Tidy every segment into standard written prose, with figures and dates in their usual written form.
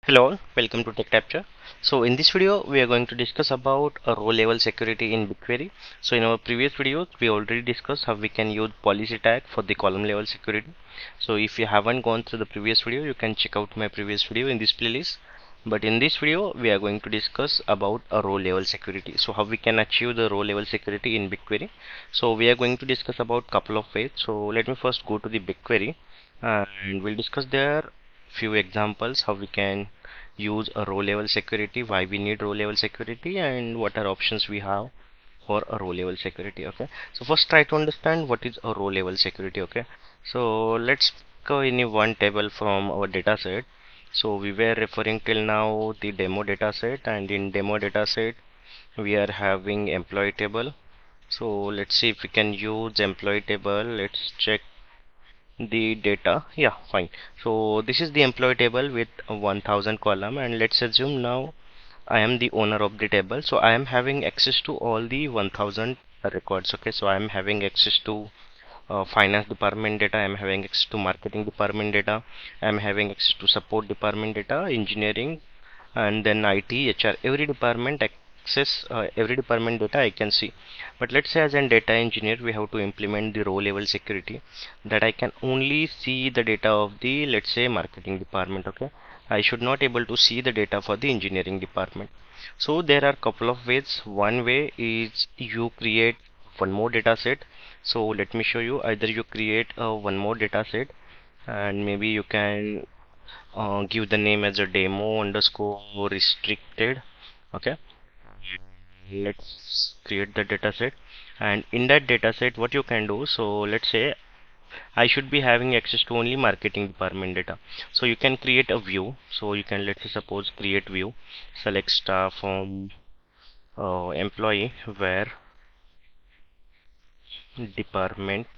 Hello, welcome to Tech Capture. So in this video, we are going to discuss about a row level security in BigQuery. So in our previous videos, we already discussed how we can use policy tag for the column level security. So if you haven't gone through the previous video, you can check out my previous video in this playlist. But in this video, we are going to discuss about a row level security. So how we can achieve the row level security in BigQuery. So we are going to discuss about couple of ways. So let me first go to the BigQuery and we'll discuss there few examples how we can use a row level security, why we need row level security, and what are options we have for a row level security. Okay, so first try to understand what is a row level security. Okay, so let's go in one table from our data set. So we were referring till now the demo data set, and in demo data set we are having employee table. So let's see if we can use employee table. Let's check the data. Yeah, fine. So this is the employee table with 1000 column, and let's assume now I am the owner of the table, so I am having access to all the 1000 records. Okay, so I am having access to finance department data, I am having access to marketing department data, I am having access to support department data, engineering, and then IT, HR, every department access, every department data I can see. But let's say as a data engineer, we have to implement the row level security that I can only see the data of the, let's say, marketing department. Okay, I should not able to see the data for the engineering department. So there are couple of ways. One way is you create one more data set. So let me show you. Either you create one more data set, and maybe you can give the name as a demo underscore restricted. Okay, let's create the dataset, and in that dataset what you can do, so let's say I should be having access to only marketing department data. So you can create a view. So you can, let's say, suppose create view, select star from employee where department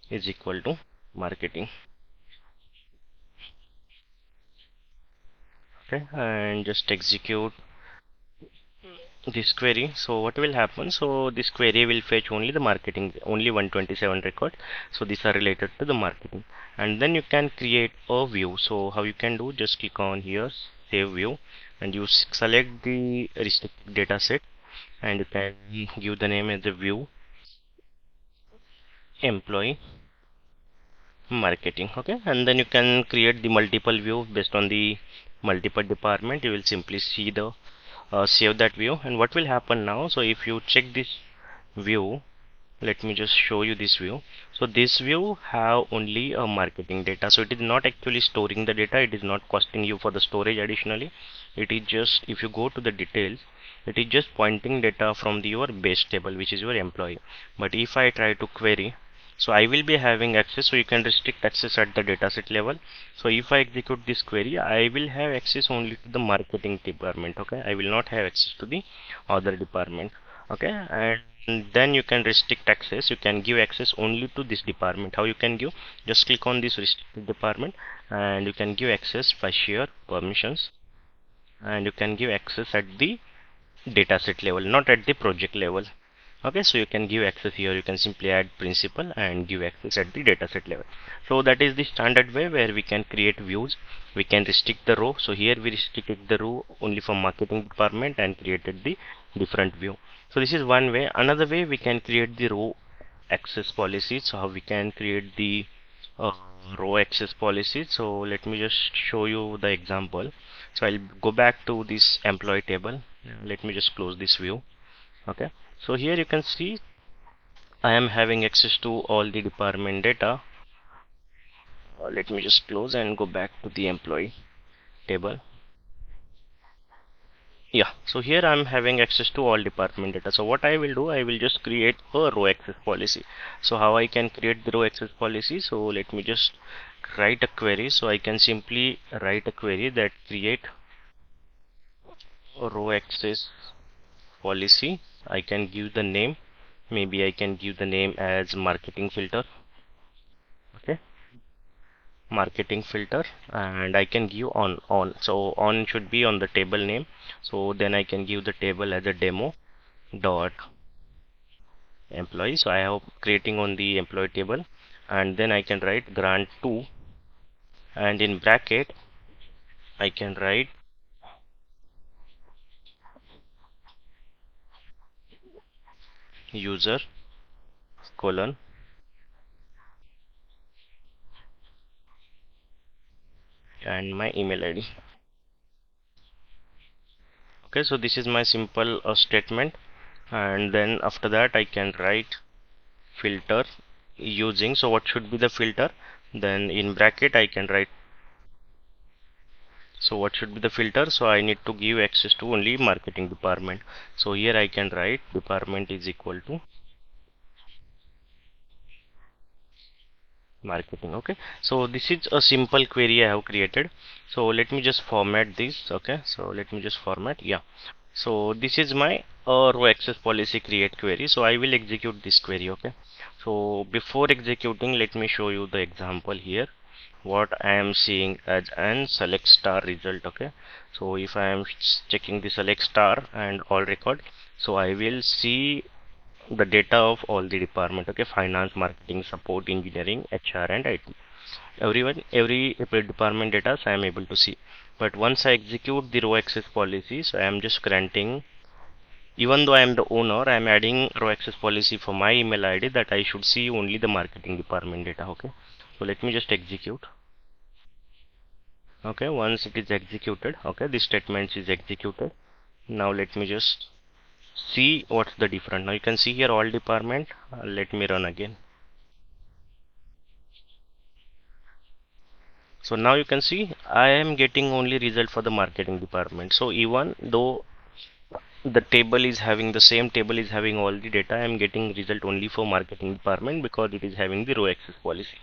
is equal to marketing. Okay, and just execute this query. So what will happen, so this query will fetch only the marketing, only 127 records. So these are related to the marketing, and then you can create a view. So how you can do, just click on here, save view, and you select the restricted data set, and you can give the name as the view employee marketing. Okay, and then you can create the multiple view based on the multiple department. You will simply see the save that view, and what will happen now, so if you check this view, let me just show you this view. So this view have only a marketing data, so it is not actually storing the data, it is not costing you for the storage additionally. It is just, if you go to the details, it is just pointing data from your base table, which is your employee. But if I try to query, so I will be having access, so you can restrict access at the dataset level. So if I execute this query, I will have access only to the marketing department. Okay, I will not have access to the other department. Okay, and then you can restrict access, you can give access only to this department. How you can give, just click on this restricted department, and you can give access by share permissions, and you can give access at the dataset level, not at the project level. Okay, so you can give access here, you can simply add principal and give access at the dataset level. So that is the standard way where we can create views. We can restrict the row, so here we restricted the row only for marketing department and created the different view. So this is one way. Another way, we can create the row access policies. So how we can create the uh, row access policy. So let me just show you the example. So I'll go back to this employee table. Let me just close this view. Okay, so here you can see I am having access to all the department data. Let me just close and go back to the employee table. Yeah, so here I'm having access to all department data. So what I will do, I will just create a row access policy. So how I can create the row access policy, so let me just write a query. So I can simply write a query that create a row access policy. I can give the name, maybe I can give the name as marketing filter. Okay, marketing filter, and I can give on, so on should be on the table name. So then I can give the table as a demo dot employee. So I have creating on the employee table, and then I can write grant to, and in bracket I can write user colon and my email ID. Okay, so this is my simple statement, and then after that I can write filter using, so what should be the filter, then in bracket I can write, so what should be the filter, so I need to give access to only marketing department. So here I can write department is equal to marketing. Okay, so this is a simple query I have created. So let me just format this. Okay, so let me just format, yeah. So this is my row access policy create query, so I will execute this query. Okay, so before executing, let me show you the example here what I am seeing as an select star result. Okay, so if I am checking the select star and all record, so I will see the data of all the department. Okay, finance, marketing, support, engineering, HR and IT, everyone, every department data I am able to see. But once I execute the row access policy, so I am just granting, even though I am the owner, I am adding row access policy for my email ID that I should see only the marketing department data. Okay, so let me just execute. Okay, once it is executed, okay, this statement is executed. Now let me just see what's the difference. Now you can see here all department. Let me run again. So now you can see I am getting only result for the marketing department. So even though the table is having, the same table is having all the data, I am getting result only for marketing department because it is having the row access policy.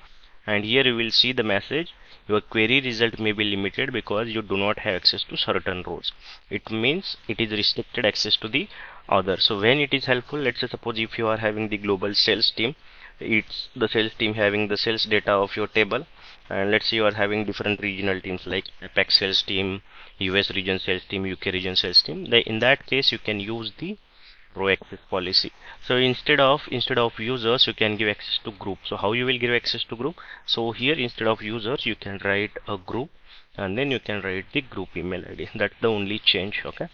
And here you will see the message, your query result may be limited because you do not have access to certain rows. It means it is restricted access to the other. So when it is helpful, let's say suppose if you are having the global sales team, it's the sales team having the sales data of your table, and let's say you are having different regional teams like APAC sales team, US region sales team, UK region sales team. In that case you can use the row access policy. So instead of users you can give access to group. So how you will give access to group? So here instead of users you can write a group, and then you can write the group email ID. That's the only change. Okay,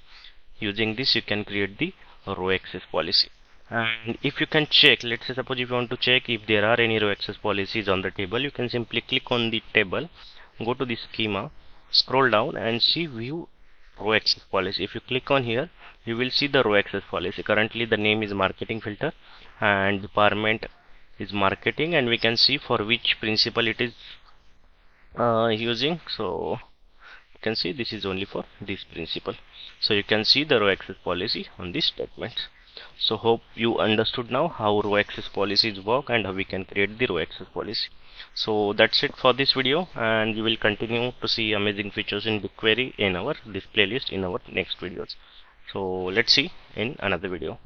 using this you can create the row access policy. And if you can check, let's say suppose if you want to check if there are any row access policies on the table, you can simply click on the table, go to the schema, scroll down and see view row access policy. If you click on here, you will see the row access policy. Currently the name is marketing filter and department is marketing, and we can see for which principle it is using. So you can see this is only for this principle. So you can see the row access policy on this statement. So hope you understood now how row access policies work and how we can create the row access policy. So that's it for this video, and we will continue to see amazing features in BigQuery in our this playlist in our next videos. So let's see in another video.